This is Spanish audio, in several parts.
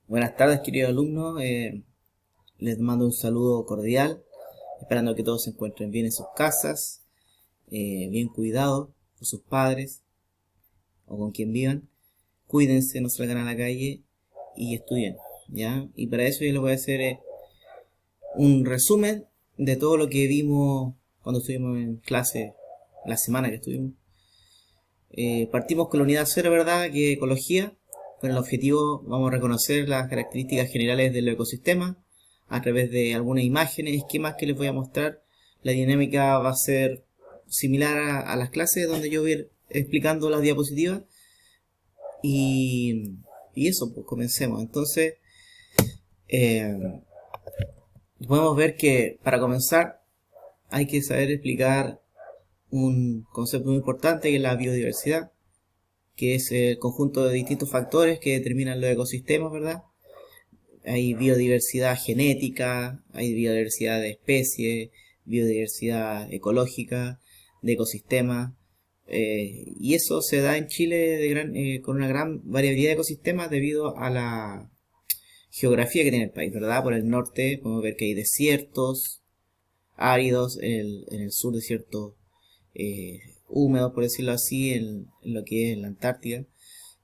Buenas tardes, queridos alumnos. Les mando un saludo cordial, esperando que todos se encuentren bien en sus casas, bien cuidados por sus padres o con quien vivan. Cuídense, no salgan a la calle y estudien, ¿ya? Y para eso yo les voy a hacer un resumen de todo lo que vimos cuando estuvimos en clase, la semana que estuvimos. Partimos con la unidad 0, ¿verdad? Que es ecología. Con el objetivo vamos a reconocer las características generales del ecosistema a través de algunas imágenes, esquemas que les voy a mostrar. La dinámica va a ser similar a las clases donde yo voy a ir explicando las diapositivas. Y eso, pues comencemos. Entonces, eh, podemos ver que para comenzar hay que saber explicar un concepto muy importante que es la biodiversidad, que es el conjunto de distintos factores que determinan los ecosistemas, ¿verdad? Hay biodiversidad genética, hay biodiversidad de especies, biodiversidad ecológica, de ecosistemas, y eso se da en Chile con una gran variabilidad de ecosistemas debido a la geografía que tiene el país, ¿verdad? Por el norte podemos ver que hay desiertos áridos, en el sur desiertos húmedos, por decirlo así, en lo que es la Antártida.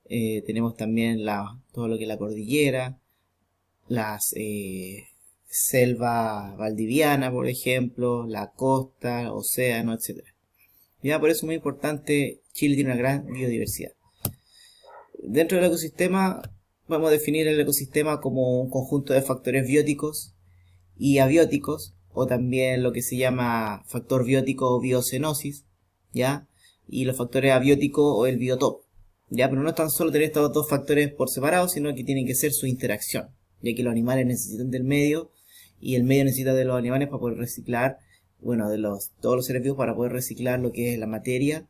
Tenemos también todo lo que es la cordillera, las selva valdiviana, por ejemplo, la costa, océano, etcétera. Ya por eso es muy importante, Chile tiene una gran biodiversidad. Dentro del ecosistema, podemos definir el ecosistema como un conjunto de factores bióticos y abióticos, o también lo que se llama factor biótico o biocenosis, ¿ya? Y los factores abióticos o el biotopo, ¿ya? Pero no es tan solo tener estos dos factores por separado, sino que tienen que ser su interacción, ya que los animales necesitan del medio y el medio necesita de los animales para poder reciclar, bueno, todos los seres vivos para poder reciclar lo que es la materia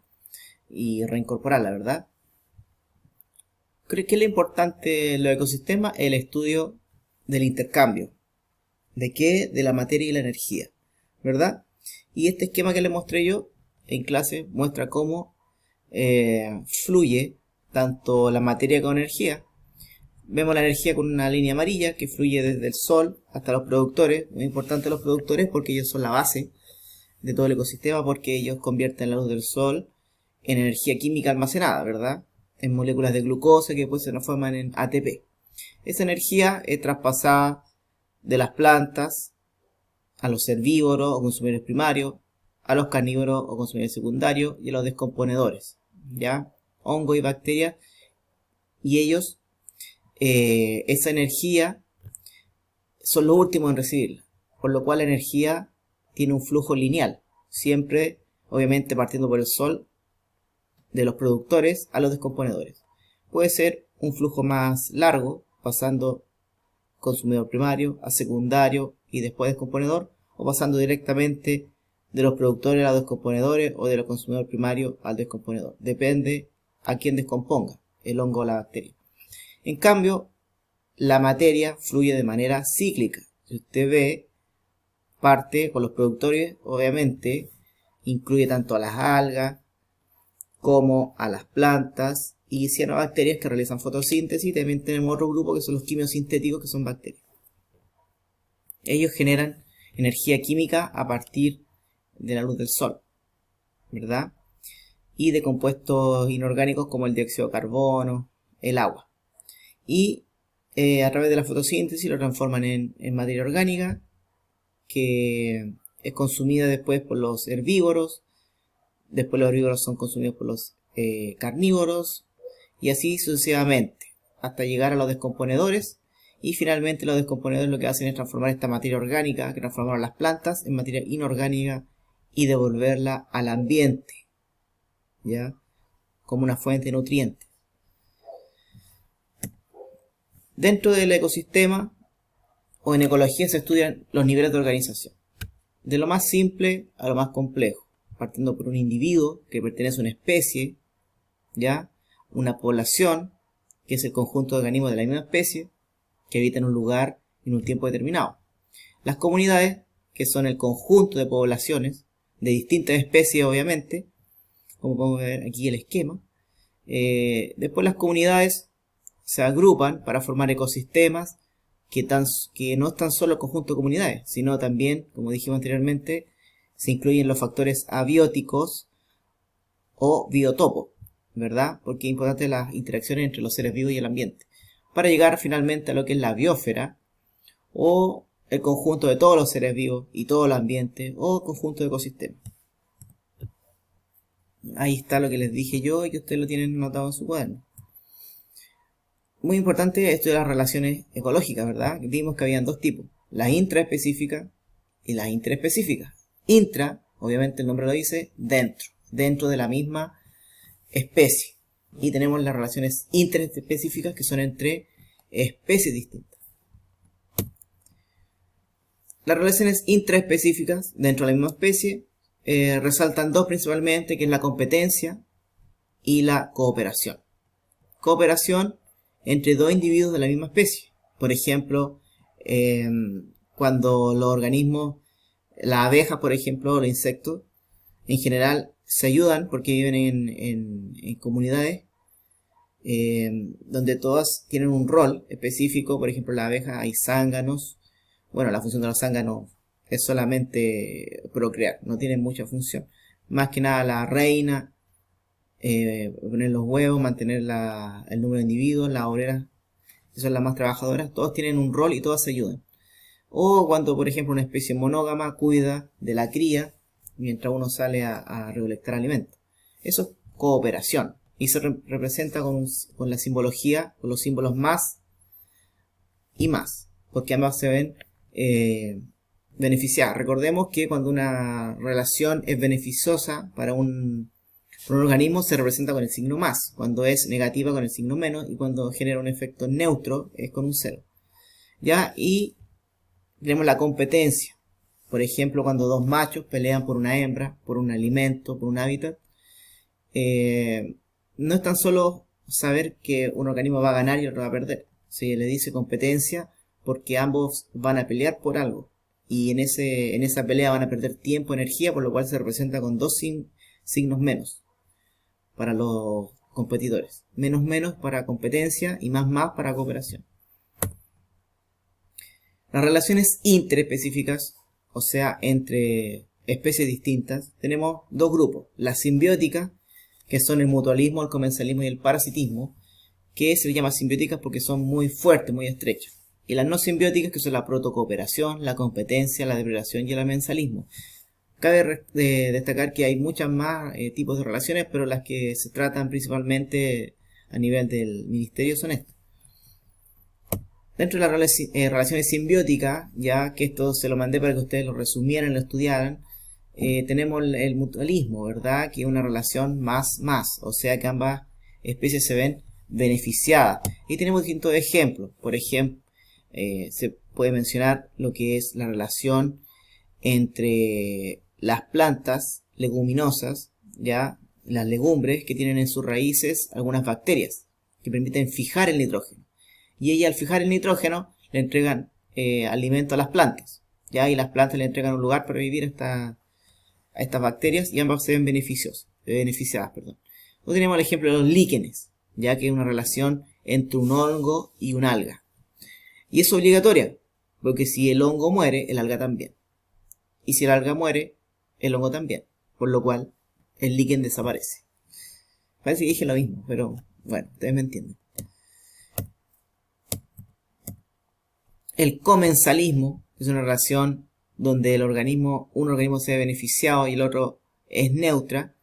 y reincorporarla, ¿verdad? Creo que es lo importante en los ecosistemas el estudio del intercambio. ¿De qué? De la materia y la energía, ¿verdad? Y este esquema que les mostré yo en clase muestra cómo fluye tanto la materia como energía. Vemos la energía con una línea amarilla que fluye desde el sol hasta los productores. Muy importante los productores porque ellos son la base de todo el ecosistema, porque ellos convierten la luz del sol en energía química almacenada, ¿verdad? En moléculas de glucosa que después se transforman en ATP. Esa energía es traspasada de las plantas a los herbívoros o consumidores primarios, a los carnívoros o consumidores secundarios y a los descomponedores, ¿ya? Hongos y bacterias, y ellos, esa energía, son los últimos en recibirla, por lo cual la energía tiene un flujo lineal, siempre, obviamente, partiendo por el sol, de los productores a los descomponedores. Puede ser un flujo más largo, pasando consumidor primario a secundario y después descomponedor, o pasando directamente de los productores a los descomponedores o de los consumidores primarios al descomponedor. Depende a quién descomponga, el hongo o la bacteria. En cambio, la materia fluye de manera cíclica. Si usted ve, parte con los productores, obviamente, incluye tanto a las algas como a las plantas y cianobacterias que realizan fotosíntesis. También tenemos otro grupo que son los quimiosintéticos, que son bacterias. Ellos generan energía química a partir de la luz del sol, ¿verdad? Y de compuestos inorgánicos como el dióxido de carbono, el agua. Y a través de la fotosíntesis lo transforman en materia orgánica, que es consumida después por los herbívoros. Después los herbívoros son consumidos por los carnívoros, y así sucesivamente, hasta llegar a los descomponedores. Y finalmente los descomponedores lo que hacen es transformar esta materia orgánica que transformaron las plantas en materia inorgánica y devolverla al ambiente, ¿ya? Como una fuente de nutrientes. Dentro del ecosistema o en ecología se estudian los niveles de organización, de lo más simple a lo más complejo, partiendo por un individuo que pertenece a una especie, ¿ya? Una población, que es el conjunto de organismos de la misma especie, que habitan un lugar en un tiempo determinado. Las comunidades, que son el conjunto de poblaciones de distintas especies, obviamente, como podemos ver aquí el esquema. Después las comunidades se agrupan para formar ecosistemas que no están solo el conjunto de comunidades, sino también, como dijimos anteriormente, se incluyen los factores abióticos o biotopos, ¿verdad? Porque es importante las interacciones entre los seres vivos y el ambiente, para llegar finalmente a lo que es la biosfera, o el conjunto de todos los seres vivos y todo el ambiente, o conjunto de ecosistemas. Ahí está lo que les dije yo y que ustedes lo tienen anotado en su cuaderno. Muy importante esto de las relaciones ecológicas, ¿verdad? Vimos que habían dos tipos, las intraespecíficas y las interespecíficas. Intra, obviamente el nombre lo dice, dentro de la misma especie. Y tenemos las relaciones interespecíficas que son entre especies distintas. Las relaciones intraespecíficas dentro de la misma especie resaltan dos principalmente, que es la competencia y la cooperación. Cooperación entre dos individuos de la misma especie. Por ejemplo, cuando los organismos, las abejas, por ejemplo, o los insectos, en general se ayudan porque viven en comunidades donde todas tienen un rol específico. Por ejemplo, la abeja hay zánganos. Bueno, la función de los zánganos es solamente procrear, no tienen mucha función. Más que nada la reina, poner los huevos, mantener el número de individuos, las obreras, que son las más trabajadoras, todos tienen un rol y todas se ayudan. O cuando, por ejemplo, una especie monógama cuida de la cría mientras uno sale a recolectar alimentos. Eso es cooperación y se representa con la simbología, con los símbolos más y más, porque ambas se ven beneficiadas. Recordemos que cuando una relación es beneficiosa para un organismo se representa con el signo más, cuando es negativa con el signo menos, y cuando genera un efecto neutro es con un cero. ¿Ya? Y tenemos la competencia. Por ejemplo, cuando dos machos pelean por una hembra, por un alimento, por un hábitat, no es tan solo saber que un organismo va a ganar y otro va a perder. Se le dice competencia porque ambos van a pelear por algo. Y en esa pelea van a perder tiempo, energía, por lo cual se representa con dos signos menos para los competidores. Menos para competencia y más para cooperación. Las relaciones interespecíficas, o sea, entre especies distintas, tenemos dos grupos. Las simbióticas, que son el mutualismo, el comensalismo y el parasitismo, que se les llama simbióticas porque son muy fuertes, muy estrechas. Y las no simbióticas, que son la protocooperación, la competencia, la depredación y el amensalismo. Cabe destacar que hay muchas más tipos de relaciones, pero las que se tratan principalmente a nivel del ministerio son estas. Dentro de las relaciones simbióticas, ya que esto se lo mandé para que ustedes lo resumieran, lo estudiaran, tenemos el mutualismo, ¿verdad? Que es una relación más, o sea que ambas especies se ven beneficiadas. Y tenemos distintos ejemplos. Por ejemplo, se puede mencionar lo que es la relación entre las plantas leguminosas, ya las legumbres que tienen en sus raíces algunas bacterias que permiten fijar el nitrógeno. Y ellas, al fijar el nitrógeno, le entregan alimento a las plantas, ya, y las plantas le entregan un lugar para vivir a estas bacterias, y ambas se ven beneficiadas. O tenemos el ejemplo de los líquenes, ya que es una relación entre un hongo y una alga. Y es obligatoria, porque si el hongo muere, el alga también. Y si el alga muere, el hongo también. Por lo cual, el líquen desaparece. Parece que dije lo mismo, pero bueno, ustedes me entienden. El comensalismo es una relación donde un organismo se ve beneficiado y el otro es neutra.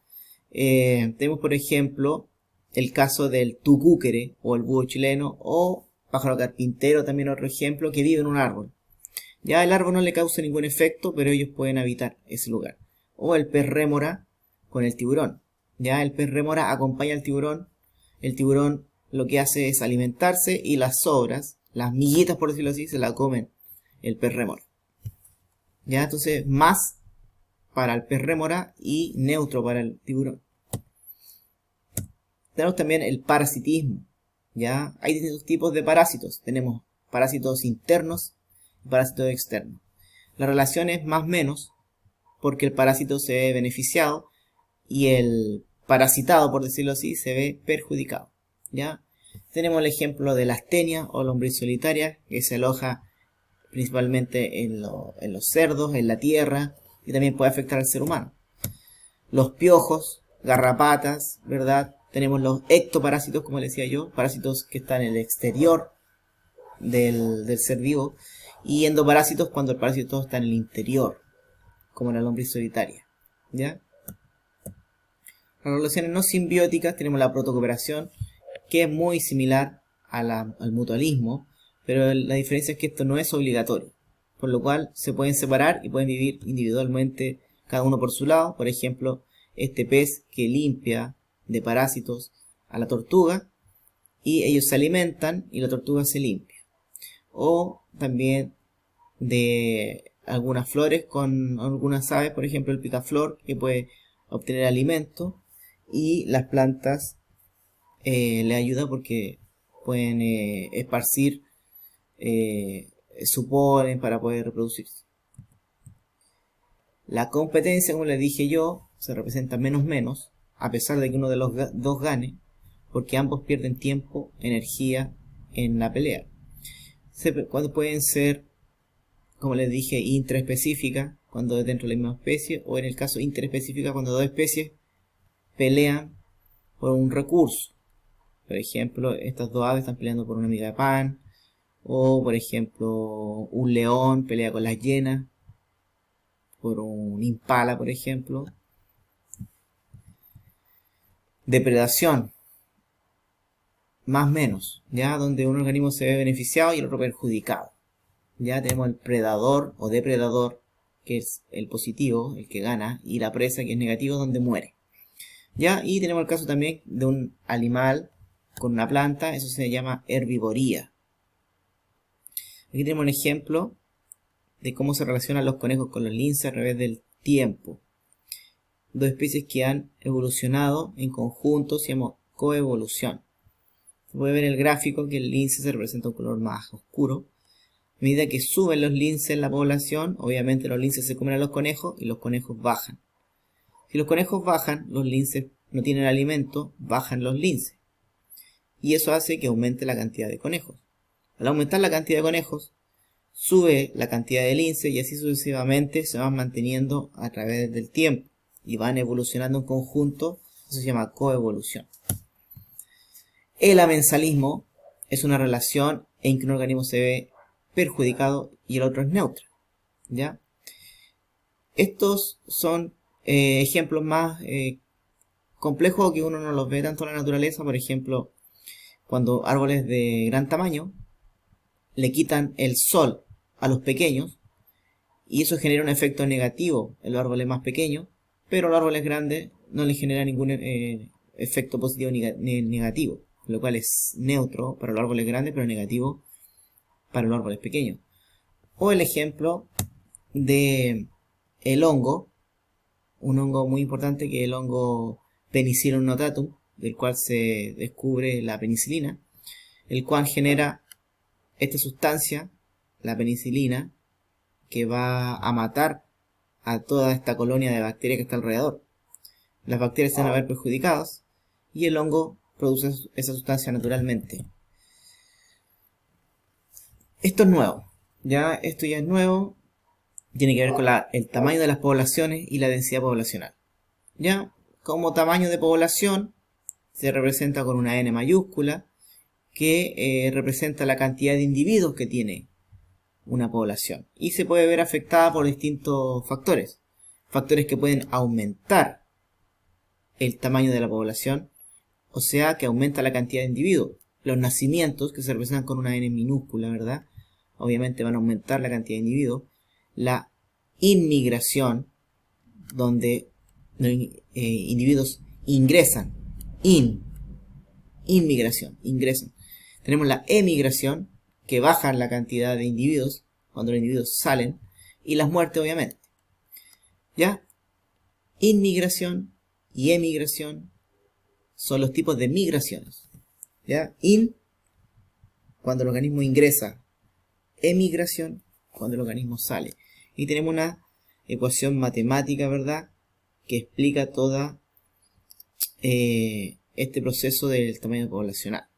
Tenemos, por ejemplo, el caso del tucúquere o el búho chileno, o pájaro carpintero, también otro ejemplo, que vive en un árbol. Ya el árbol no le causa ningún efecto, pero ellos pueden habitar ese lugar. O el pez rémora con el tiburón. Ya el pez rémora acompaña al tiburón. El tiburón lo que hace es alimentarse y las sobras, las miguitas por decirlo así, se la comen el pez rémora. Ya, entonces más para el pez rémora y neutro para el tiburón. Tenemos también el parasitismo. Ya hay distintos tipos de parásitos. Tenemos parásitos internos y parásitos externos. La relación es más menos porque el parásito se ve beneficiado y el parasitado, por decirlo así, se ve perjudicado. ¿Ya? Tenemos el ejemplo de la astenia o lombriz solitaria, que se aloja principalmente en los cerdos, en la tierra, y también puede afectar al ser humano. Los piojos, garrapatas, ¿verdad? Tenemos los ectoparásitos, como les decía yo, parásitos que están en el exterior del ser vivo, y endoparásitos cuando el parásito está en el interior, como la lombriz solitaria, ¿ya? Las relaciones no simbióticas tenemos la protocooperación, que es muy similar al mutualismo, pero la diferencia es que esto no es obligatorio, por lo cual se pueden separar y pueden vivir individualmente cada uno por su lado. Por ejemplo, este pez que limpia de parásitos a la tortuga y ellos se alimentan y la tortuga se limpia. O también de algunas flores con algunas aves, por ejemplo el picaflor, que puede obtener alimento, y las plantas le ayuda porque pueden esparcir su polen para poder reproducirse. La competencia, como les dije yo, se representa menos, a pesar de que uno de los dos gane, porque ambos pierden tiempo, energía en la pelea. Cuando pueden ser, como les dije, intraespecíficas, cuando es dentro de la misma especie, o en el caso interespecífica, cuando dos especies pelean por un recurso. Por ejemplo, estas dos aves están peleando por una miga de pan, o por ejemplo, un león pelea con las hienas por un impala, por ejemplo. Depredación, más menos, ya donde un organismo se ve beneficiado y el otro perjudicado. Ya tenemos el predador o depredador, que es el positivo, el que gana, y la presa, que es negativo, donde muere. Ya, y tenemos el caso también de un animal con una planta, eso se llama herbivoría. Aquí tenemos un ejemplo de cómo se relacionan los conejos con los linces a través del tiempo. Dos especies que han evolucionado en conjunto se llama coevolución. Se puede ver en el gráfico que el lince se representa un color más oscuro. A medida que suben los linces en la población, obviamente los linces se comen a los conejos y los conejos bajan. Si los conejos bajan, los linces no tienen alimento, bajan los linces. Y eso hace que aumente la cantidad de conejos. Al aumentar la cantidad de conejos, sube la cantidad de linces y así sucesivamente se van manteniendo a través del tiempo y van evolucionando en conjunto. Eso se llama coevolución. El amensalismo es una relación en que un organismo se ve perjudicado y el otro es neutro, ¿ya? Estos son ejemplos más complejos que uno no los ve tanto en la naturaleza. Por ejemplo, cuando árboles de gran tamaño le quitan el sol a los pequeños y eso genera un efecto negativo en los árboles más pequeños, pero a los árboles grandes no les genera ningún efecto positivo ni negativo, lo cual es neutro para los árboles grandes pero negativo para los árboles pequeños. O el ejemplo de el hongo, un hongo muy importante que es el hongo Penicillium notatum, del cual se descubre la penicilina, el cual genera esta sustancia, la penicilina, que va a matar a toda esta colonia de bacterias que está alrededor. Las bacterias se van a ver perjudicadas y el hongo produce esa sustancia naturalmente. Esto es nuevo, esto ya es nuevo, tiene que ver con el tamaño de las poblaciones y la densidad poblacional. Ya, como tamaño de población se representa con una N mayúscula, que representa la cantidad de individuos que tiene una población y se puede ver afectada por distintos factores que pueden aumentar el tamaño de la población, o sea que aumenta la cantidad de individuos. Los nacimientos, que se representan con una N minúscula, ¿verdad? Obviamente van a aumentar la cantidad de individuos. La inmigración, donde individuos ingresan, inmigración, ingresan. Tenemos la emigración, que bajan la cantidad de individuos cuando los individuos salen, y las muertes, obviamente. ¿Ya? Inmigración y emigración son los tipos de migraciones. ¿Ya? Cuando el organismo ingresa. Emigración, cuando el organismo sale. Y tenemos una ecuación matemática, ¿verdad?, que explica todo este proceso del tamaño poblacional.